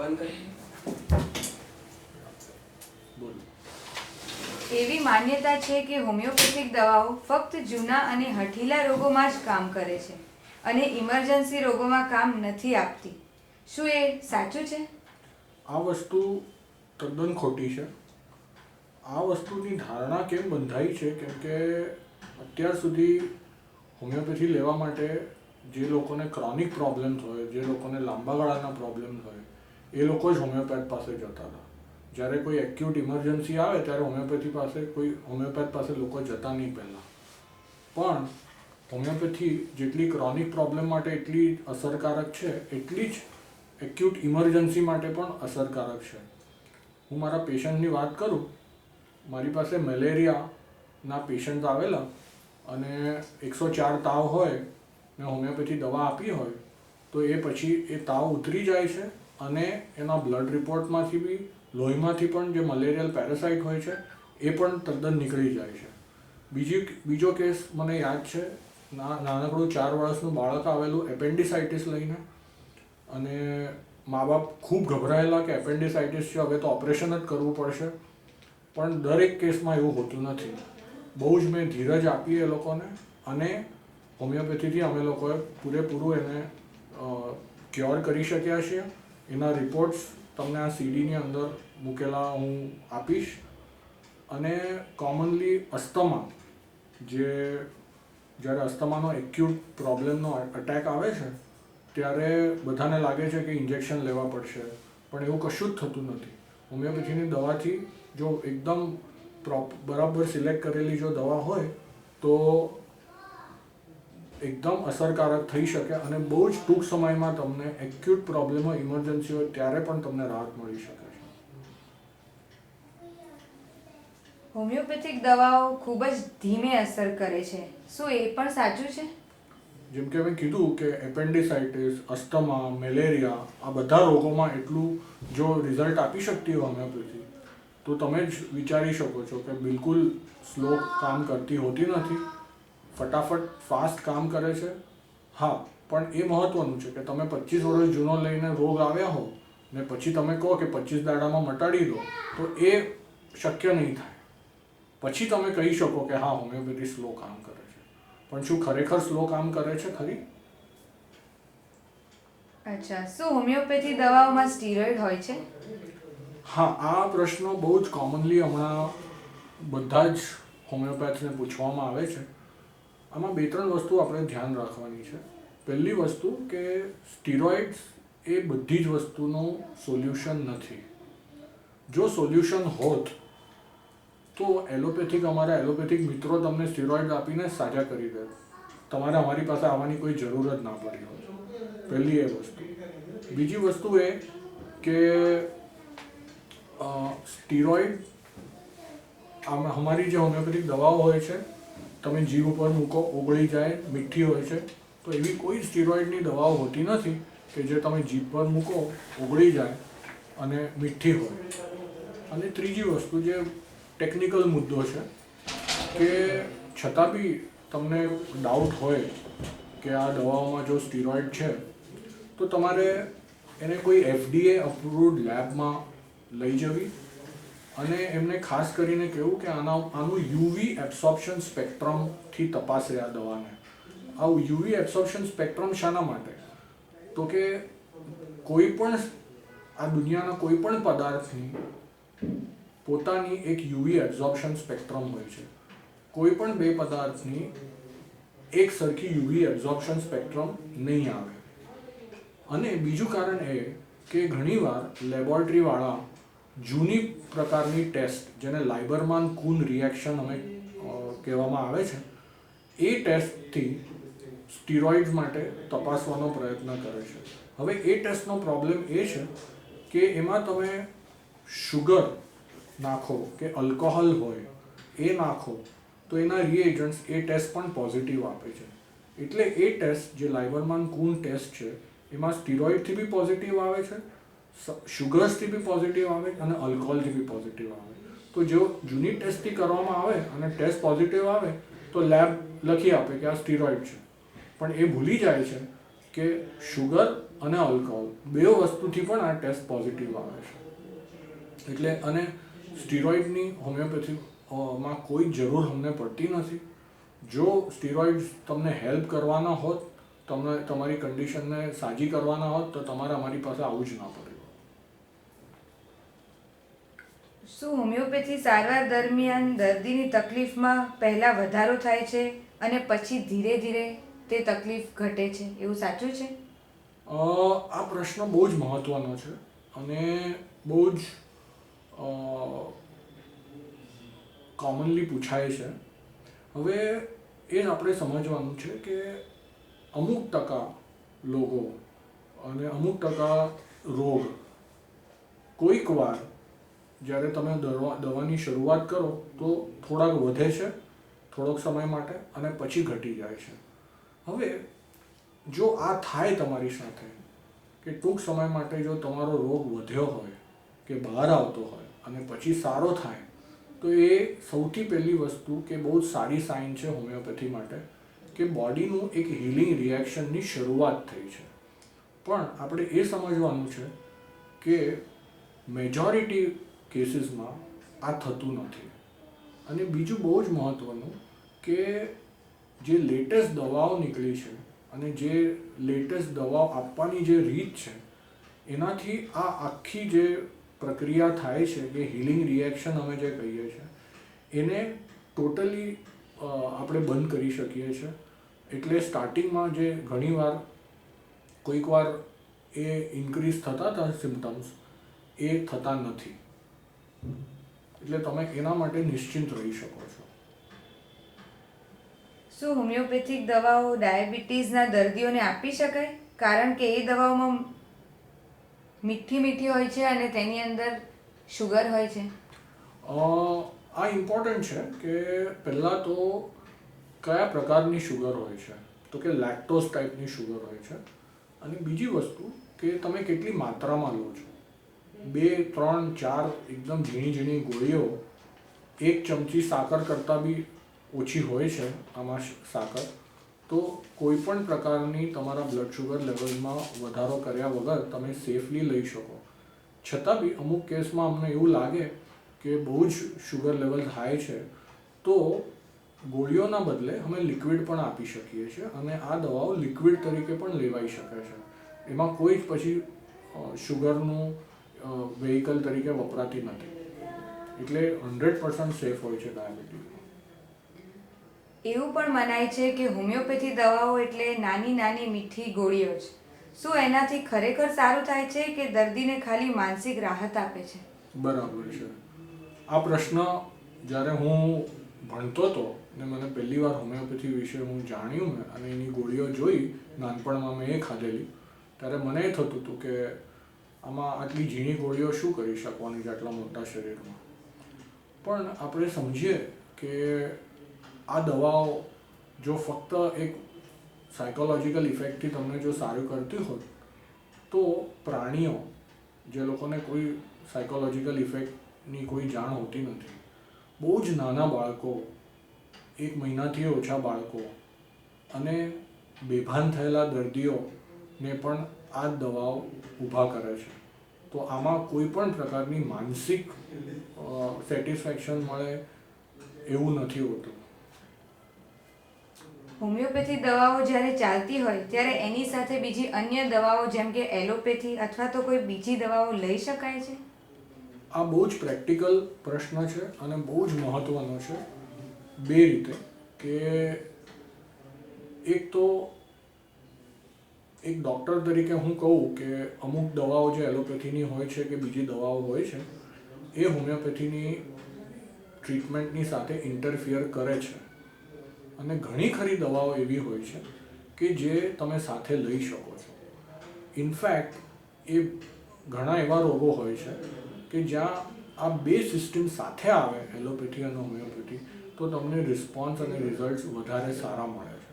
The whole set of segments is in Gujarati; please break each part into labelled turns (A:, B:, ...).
A: બંધ કરી
B: બોલો.
C: એવી માન્યતા છે કે હોમિયોપેથિક દવાઓ ફક્ત જૂના અને હઠીલા રોગોમાં જ કામ કરે છે અને ઇમરજન્સી રોગોમાં કામ નથી આપતી. શું એ સાચું છે?
B: આ વસ્તુ તદ્દન ખોટી છે. આ વસ્તુની ધારણા કેમ બંધાઈ છે? કેમ કે અત્યાર સુધી હોમિયોપેથી લેવા માટે જે લોકોને ક્રોનિક પ્રોબ્લેમ્સ હોય, જે લોકોને લાંબા ગાળાના પ્રોબ્લેમ્સ હોય, એ લોકો જ હોમિયોપેથ પાસે જતા હતા. જ્યારે કોઈ એક્યુટ ઇમરજન્સી આવે ત્યારે હોમિયોપેથ પાસે લોકો જતા નહીં પહેલાં. પણ હોમિયોપેથી જેટલી ક્રોનિક પ્રોબ્લેમ માટે એટલી અસરકારક છે, એટલી જ એક્યુટ ઇમરજન્સી માટે પણ અસરકારક છે. હું મારા પેશન્ટની વાત કરું, મારી પાસે મેલેરિયાના પેશન્ટ આવેલા અને 104 તાવ હોય ને હોમિયોપેથી દવા આપી હોય તો એ પછી એ તાવ ઉતરી જાય છે અને એના બ્લડ રિપોર્ટમાંથી બી, લોહીમાંથી પણ જે મલેરિયલ પેરાસાઇટ હોય છે એ પણ તદ્દન નીકળી જાય છે. બીજો કેસ મને યાદ છે, નાનકડું 4 વર્ષનું બાળક આવેલું એપેન્ડિસાઇટિસ લઈને, અને મા બાપ ખૂબ ગભરાયેલા કે એપેન્ડિસાઇટિસ છે, હવે તો ઓપરેશન જ કરવું પડશે. પણ દરેક કેસમાં એવું હોતું નથી. બહુ જ મેં ધીરજ આપી એ લોકોને અને હોમિયોપેથીથી અમે લોકોએ પૂરેપૂરું એને ક્યોર કરી શક્યા છીએ. એના રિપોર્ટ્સ તમને આ સીડીની અંદર મૂકેલા હું આપીશ. અને કોમનલી અસ્થમા, જ્યારે અસ્થમાનો એક્યુટ પ્રોબ્લેમનો અટેક આવે છે ત્યારે બધાને લાગે છે કે ઇન્જેક્શન લેવા પડશે, પણ એવું કશું જ થતું નથી. હોમિયોપેથીની દવાથી જો એકદમ બરાબર સિલેક્ટ કરેલી જો દવા હોય તો એકદમ અસરકારક થઈ શકે અને બહુ જ ટૂંક સમયમાં તમને એક્યુટ પ્રોબ્લેમ હોય, ઇમરજન્સી હોય ત્યારે પણ તમને રાહત મળી શકે છે.
C: હોમિયોપેથિક દવાઓ ખૂબ જ ધીમે અસર કરે છે. શું એ પણ સાચું છે?
B: જેમ કે મેં કીધું કે એપેન્ડિસાઇટિસ, અસ્થમા, મેલેરિયા, આ બધા રોગોમાં એટલું જો રિઝલ્ટ આપી શકતી હોય હોમિયોપેથી, તો તમે જ વિચારી શકો છો કે બિલકુલ સ્લો કામ કરતી હોતી નથી, ફટાફટ ફાસ્ટ કામ કરે છે. હા, પણ એ મહત્ત્વનું છે કે તમે 25 વર્ષ જૂનો લઈને રોગ આવ્યા હો ને પછી તમે કહો કે 25 દાડામાં મટાડી દો, તો એ શક્ય નહીં થાય. પછી તમે કહી શકો કે હા, હોમિયોપેથી સ્લો કામ કરે છે, પણ શું ખરેખર સ્લો કામ કરે છે ખરી?
C: અચ્છા, શું હોમિયોપેથી દવાઓમાં સ્ટીરોઇડ હોય છે?
B: હા, આ પ્રશ્નો બહુ જ કોમનલી હમણાં બધા જ હોમિયોપેથને પૂછવામાં આવે છે. આમાં 2-3 વસ્તુ આપણે ધ્યાન રાખવાની છે. પહેલી વસ્તુ કે સ્ટીરોઇડ્સ એ બધી જ વસ્તુનું સોલ્યુશન નથી. જો સોલ્યુશન હોત તો અમારા એલોપેથિક મિત્રો તમને સ્ટીરોઇડ આપીને સાજા કરી દે. તમારે અમારી પાસે આવવાની કોઈ જરૂર જ ના પડી હોત. પહેલી એ વસ્તુ. બીજી વસ્તુ એ કે સ્ટીરોઇડ અમારી જે હોમિયોપેથિક દવાઓ હોય છે, તમે જીભ ઉપર મૂકો, ઓગળી જાય, મીઠી હોય છે, તો એવી કોઈ સ્ટીરોઇડની દવાઓ હોતી નથી કે જે તમે જીભ પર મૂકો, ઓગળી જાય અને મીઠી હોય. અને ત્રીજી વસ્તુ જે ટેકનિકલ મુદ્દો છે કે છતાં બી તમને ડાઉટ હોય કે આ દવાઓમાં જો સ્ટીરોઇડ છે તો તમારે એને કોઈ FDA અપ્રુવડ લેબમાં લઈ જવી અને એમને ખાસ કરીને કહેવું કે આનું UV એબ્સોર્પ્શન સ્પેક્ટ્રમથી તપાસે આ દવાને. આ UV એબ્સોર્પ્શન સ્પેક્ટ્રમ શાના માટે? તો કે આ દુનિયાના કોઈ પણ પદાર્થની પોતાની એક UV એબ્સોર્પ્શન સ્પેક્ટ્રમ હોય છે. કોઈ પણ 2 પદાર્થની એક સરખી UV એબ્સોર્પ્શન સ્પેક્ટ્રમ નહીં આવે. અને બીજું કારણ એ કે ઘણીવાર લેબોરેટરીવાળા જૂની પ્રકારની ટેસ્ટ, જેને લાઇબરમાન-કુન રિએક્શન કહેવામાં આવે છે, એ ટેસ્ટથી સ્ટીરોઇડ્સ માટે તપાસવાનો પ્રયત્ન કરે છે. હવે એ ટેસ્ટનો પ્રોબ્લેમ એ છે કે એમાં તમે શુગર નાખો કે આલ્કોહોલ હોય એ નાખો તો એના રિએજન્ટ્સ એ ટેસ્ટ પણ પોઝિટિવ આપે છે. એટલે એ ટેસ્ટ જે લાઇબરમાન-કુન ટેસ્ટ છે એમાં સ્ટીરોઇડથી બી પોઝિટિવ આવે છે, શુગર્સથી બી પોઝિટિવ આવે અને આલ્કોહોલથી બી પોઝિટિવ આવે. તો જો જૂની ટેસ્ટથી કરવામાં આવે અને ટેસ્ટ પોઝિટિવ આવે તો લેબ લખી આપે કે આ સ્ટીરોઇડ છે, પણ એ ભૂલી જાય છે કે શુગર અને આલ્કોહોલ બે વસ્તુથી પણ આ ટેસ્ટ પોઝિટિવ આવે છે. એટલે અને સ્ટીરોઇડની હોમિયોપેથીમાં કોઈ જરૂર અમને પડતી નથી. જો સ્ટીરોઇડ્સ તમને હેલ્પ કરવાના હોત, તમને તમારી કન્ડિશનને સાજી કરવાના હોત, તો તમારે અમારી પાસે આવવું જ ના પડે.
C: શું હોમિયોપેથી સારવાર દરમિયાન દર્દીની તકલીફમાં પહેલાં વધારો થાય છે અને પછી ધીરે ધીરે તે તકલીફ ઘટે છે, એવું સાચું છે?
B: આ પ્રશ્ન બહુ જ મહત્ત્વનો છે અને બહુ જ કોમનલી પૂછાય છે. હવે એ આપણે સમજવાનું છે કે અમુક ટકા લોકો અને અમુક ટકા રોગ કોઈક વાર જ્યારે તમે દવાની શરૂઆત કરો તો થોડાક વધે છે થોડોક સમય માટે અને પછી ઘટી જાય છે. હવે જો આ થાય તમારી સાથે કે ટૂંક સમય માટે જો તમારો રોગ વધ્યો હોય કે બહાર આવતો હોય અને પછી સારો થાય, તો એ સૌથી પહેલી વસ્તુ કે બહુ જ સારી સાઇન છે હોમિયોપેથી માટે કે બોડીનું એક હિલિંગ રિએક્શનની શરૂઆત થઈ છે. પણ આપણે એ સમજવાનું છે કે મેજોરિટી કેસીસમાં આ થતું નથી. અને બીજું બહુ જ મહત્ત્વનું કે જે લેટેસ્ટ દવાઓ નીકળી છે અને જે લેટેસ્ટ દવાઓ આપવાની જે રીત છે, એનાથી આ આખી જે પ્રક્રિયા થાય છે કે હિલિંગ રિએક્શન અમે જે કહીએ છીએ, એને ટોટલી આપણે બંધ કરી શકીએ છીએ. એટલે સ્ટાર્ટિંગમાં જે ઘણીવાર કોઈક વાર એ ઇન્ક્રીઝ થતા હતા સિમ્ટમ્સ, એ થતા નથી. એટલે તમે એના માટે નિશ્ચિંત રહી શકો છો.
C: શું હોમિયોપેથિક દવાઓ ડાયાબિટીસના દર્દીઓને આપી શકાય? કારણ કે એ દવાઓમાં મીઠી મીઠી હોય છે અને તેની અંદર શુગર હોય છે.
B: આ ઇમ્પોર્ટન્ટ છે કે પહેલાં તો કયા પ્રકારની શુગર હોય છે, તો કે લેક્ટોઝ ટાઈપની શુગર હોય છે. અને બીજી વસ્તુ કે તમે કેટલી માત્રામાં લો છો. 2, 3, 4 એકદમ ઝીણી ઝીણી ગોળીઓ 1 ચમચી સાકર કરતાં બી ઓછી હોય છે આમાં સાકર, તો કોઈ પણ પ્રકારની તમારા બ્લડ શુગર લેવલમાં વધારો કર્યા વગર તમે સેફલી લઈ શકો. છતાં બી અમુક કેસમાં અમને એવું લાગે કે બહુ જ શુગર લેવલ હાઈ છે, તો ગોળીઓના બદલે અમે લિક્વિડ પણ આપી શકીએ છીએ અને આ દવાઓ લિક્વિડ તરીકે પણ લેવાઈ શકે છે. એમાં કોઈ જ પછી શુગરનું વેહિકલ તરીકે વપરાતી નથી. એટલે 100% સેફ હોય છે ડાયાબિટીસ.
C: એવું પણ મનાય છે કે હોમિયોપેથી દવાઓ એટલે નાની નાની મીઠી ગોળીઓ જ. શું એનાથી ખરેખર સારું થાય છે કે દર્દીને ખાલી માનસિક રાહત આપે છે?
B: બરાબર છે. આ પ્રશ્ન જ્યારે હું ભણતો હતો ને મને પહેલી વાર હોમિયોપેથી વિશે હું જાણ્યું અને એની ગોળીઓ જોઈ, નાનપણમાં મેં એ ખાધેલી, ત્યારે મને એ થતું હતું કે આમાં આટલી ઝીણી ગોળીઓ શું કરી શકવાની છે આટલા મોટા શરીરમાં. પણ આપણે સમજીએ કે આ દવાઓ જો ફક્ત એક સાયકોલોજીકલ ઇફેક્ટથી તમને જો સારું કરતી હોત, તો પ્રાણીઓ જે લોકોને કોઈ સાયકોલોજીકલ ઇફેક્ટની કોઈ જાણ હોતી નથી, બહુ જ નાના બાળકો, 1 મહિનાથી ઓછા બાળકો અને બેભાન થયેલા દર્દીઓને પણ આ દવાઓ ઊભા કરે છે. તો આમાં કોઈ પણ પ્રકારની માનસિક સેટિસ્ફેક્શન મળે એવું નથી હોતું.
C: હોમિયોપેથી દવાઓ જ્યારે ચાલતી હોય ત્યારે એની સાથે બીજી અન્ય દવાઓ જેમ કે એલોપેથી અથવા તો કોઈ બીજી દવાઓ લઈ શકાય છે?
B: આ બહુ જ પ્રેક્ટિકલ પ્રશ્ન છે અને બહુ જ મહત્ત્વનો છે. 2 રીતે કે એક તો એક ડૉક્ટર તરીકે હું કહું કે અમુક દવાઓ જે એલોપેથીની હોય છે કે બીજી દવાઓ હોય છે, એ હોમિયોપેથીની ટ્રીટમેન્ટની સાથે ઇન્ટરફિયર કરે છે. અને ઘણી ખરી દવાઓ એવી હોય છે કે જે તમે સાથે લઈ શકો છો. ઇનફેક્ટ એ ઘણા એવા રોગો હોય છે કે જ્યાં આ 2 સિસ્ટમ સાથે આવે, એલોપેથી અને હોમિયોપેથી, તો તમને રિસ્પોન્સ અને રિઝલ્ટ્સ વધારે સારા મળે છે.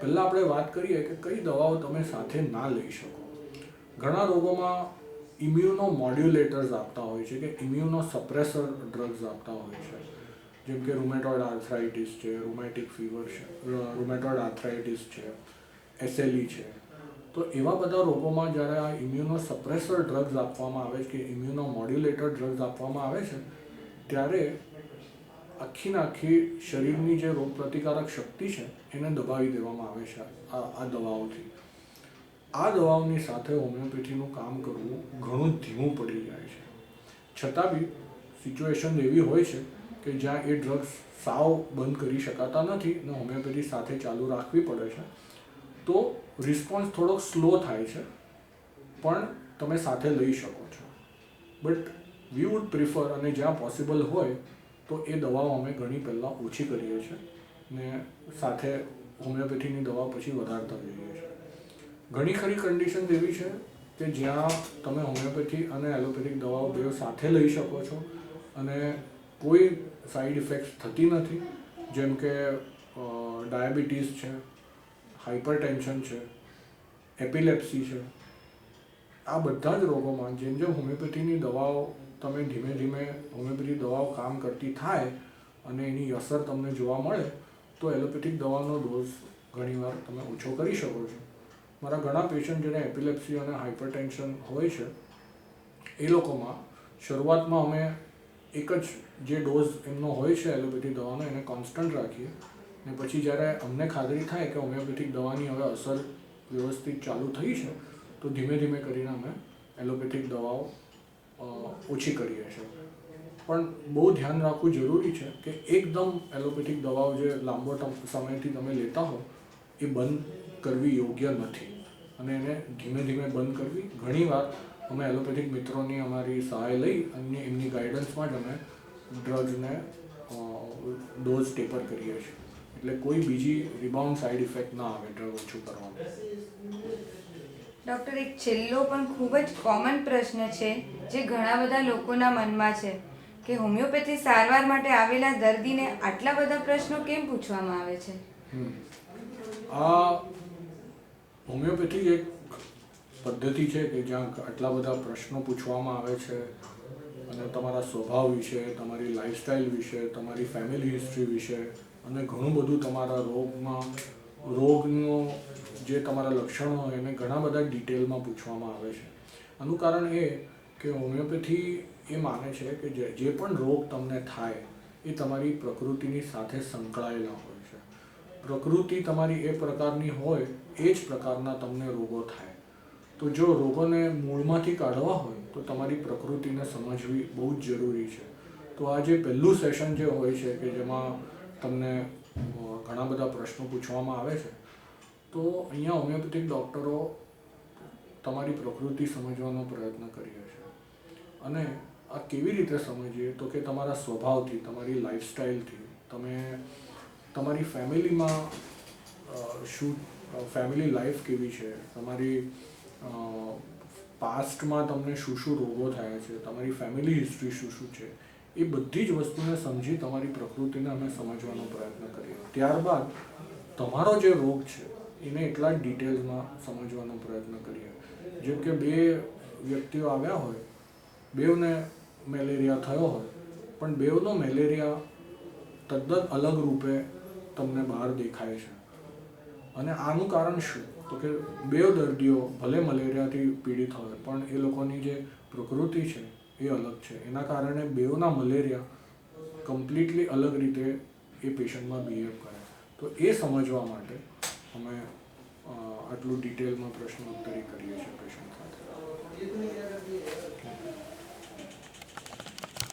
B: પહેલાં આપણે વાત કરીએ કે કઈ દવાઓ તમે સાથે ના લઈ શકો. ઘણા રોગોમાં ઇમ્યુનો મોડ્યુલેટર્સ આપતા હોય છે કે ઇમ્યુનો સપ્રેસર ડ્રગ્સ આપતા હોય છે. જેમ કે રૂમેટોઇડ આર્થરાઇટિસ છે, રૂમેટિક ફીવર છે, રૂમેટોઇડ આર્થરાઇટિસ છે, SLE છે. તો એવા બધા રોગોમાં જ્યારે આ ઇમ્યુનો સપ્રેસર ડ્રગ્સ આપવામાં આવે છે કે ઇમ્યુનો મોડ્યુલેટર ડ્રગ્સ આપવામાં આવે છે ત્યારે આખી શરીરની જે રોગપ્રતિકારક શક્તિ છે એને દબાવી દેવામાં આવે છે આ દવાઓથી. આ દવાઓની સાથે હોમિયોપેથીનું કામ કરવું ઘણું ધીમું પડી જાય છે. છતાં બી સિચ્યુએશન એવી હોય છે કે જ્યાં એ ડ્રગ્સ સાવ બંધ કરી શકાતા નથી અને હોમિયોપેથી સાથે ચાલુ રાખવી પડે છે. તો રિસ્પોન્સ થોડોક સ્લો થાય છે પણ તમે સાથે લઈ શકો છો. બટ વી વુડ પ્રિફર, અને જ્યાં પોસિબલ હોય તો એ દવાઓ અમે ઘણી પહેલાં ઓછી કરીએ છીએ ને સાથે હોમિયોપેથીની દવા પછી વધારતા જઈએ છીએ. ઘણી ખરી કન્ડિશન એવી છે કે જ્યાં તમે હોમિયોપેથી અને એલોપેથિક દવાઓ બે સાથે લઈ શકો છો અને કોઈ સાઈડ ઇફેક્ટ્સ થતી નથી, જેમ કે ડાયાબિટીસ છે, હાઇપરટેન્શન છે, એપિલેપ્સી છે. આ બધા જ રોગોમાં જેમ જેમ હોમિયોપેથીની દવાઓ તમે ધીમે ધીમે હોમિયોપેથી દવાઓ કામ કરતી થાય અને એની અસર તમને જોવા મળે તો એલોપેથિક દવાનો ડોઝ ઘણીવાર તમે ઓછો કરી શકો છો. મારા ઘણા પેશન્ટ જેને એપિલેપ્સી અને હાઇપરટેન્શન હોય છે એ લોકોમાં શરૂઆતમાં અમે એક જ જે ડોઝ એમનો હોય છે એલોપેથિક દવાનો એને કોન્સ્ટન્ટ રાખીએ ને પછી જ્યારે અમને ખાતરી થાય કે હોમિયોપેથિક દવાની હવે અસર વ્યવસ્થિત ચાલુ થઈ છે તો ધીમે ધીમે કરીને અમે એલોપેથિક દવાઓ ઓછી કરીએ છીએ. પણ બહુ ધ્યાન રાખવું જરૂરી છે કે એકદમ એલોપેથિક દવાઓ જે લાંબો સમયથી તમે લેતા હો એ બંધ કરવી યોગ્ય નથી અને એને ધીમે ધીમે બંધ કરવી. ઘણીવાર અમે એલોપેથિક મિત્રોની અમારી સહાય લઈ અને એમની ગાઈડન્સમાં જ અમે ડ્રગ્સને ડોઝ ટેપર કરીએ છીએ, એટલે કોઈ બીજી રિબાઉન્ડ સાઈડ ઇફેક્ટ ના આવે ડ્રગ ઓછું કરવાનું.
C: ડૉક્ટર, એક છેલ્લો પણ ખૂબ જ કોમન પ્રશ્ન છે જે ઘણા બધા લોકોના મનમાં છે કે હોમિયોપેથી સારવાર માટે આવેલા દર્દીને આટલા બધા પ્રશ્નો કેમ પૂછવામાં આવે છે?
B: આ હોમિયોપેથી એક પદ્ધતિ છે કે જ્યાં આટલા બધા પ્રશ્નો પૂછવામાં આવે છે અને તમારા સ્વભાવ વિશે, તમારી લાઈફસ્ટાઈલ વિશે, તમારી ફેમિલી હિસ્ટ્રી વિશે અને ઘણું બધું તમારા રોગનો જે તમારા લક્ષણો હોય એને ઘણા બધા ડિટેલમાં પૂછવામાં આવે છે. આનું કારણ એ કે હોમિયોપેથી એ માને છે કે જે પણ રોગ તમને થાય એ તમારી પ્રકૃતિની સાથે સંકળાયેલા હોય છે. પ્રકૃતિ તમારી એ પ્રકારની હોય એ જ પ્રકારના તમને રોગો થાય. તો જો રોગોને મૂળમાંથી કાઢવા હોય તો તમારી પ્રકૃતિને સમજવી બહુ જ જરૂરી છે. તો આ જે પહેલું સેશન જે હોય છે કે જેમાં તમને ઘણા બધા પ્રશ્નો પૂછવામાં આવે છે, તો અહીંયા હોમિયોપેથિક ડૉક્ટરો તમારી પ્રકૃતિ સમજવાનો પ્રયત્ન કરીએ છીએ. અને આ કેવી રીતે સમજીએ તો કે તમારા સ્વભાવથી, તમારી લાઈફસ્ટાઈલથી, તમે તમારી ફેમિલીમાં શું ફેમિલી લાઈફ કેવી છે, તમારી પાસ્ટમાં તમને શું શું રોગો થયા છે, તમારી ફેમિલી હિસ્ટ્રી શું છે, એ બધી જ વસ્તુને સમજી તમારી પ્રકૃતિને અમે સમજવાનો પ્રયત્ન કરીએ. ત્યારબાદ તમારો જે રોગ છે એને એટલા જ ડિટેલ્સમાં સમજવાનો પ્રયત્ન કરીએ. જેમ કે બે વ્યક્તિઓ આવ્યા હોય, બેવને મેલેરિયા થયો હોય પણ બેવનો મેલેરિયા તદ્દન અલગ રૂપે તમને બહાર દેખાય છે. અને આનું કારણ શું? તો કે બેવ દર્દીઓ ભલે મલેરિયાથી પીડિત હોય પણ એ લોકોની જે પ્રકૃતિ છે એ અલગ છે. એના કારણે બેવના મલેરિયા કમ્પ્લીટલી અલગ રીતે એ પેશન્ટમાં બિહેવ કરે. તો એ સમજવા માટે અમે આટલું ડિટેલમાં પ્રશ્નોત્તરી કરીએ છીએ પેશન્ટ સાથે.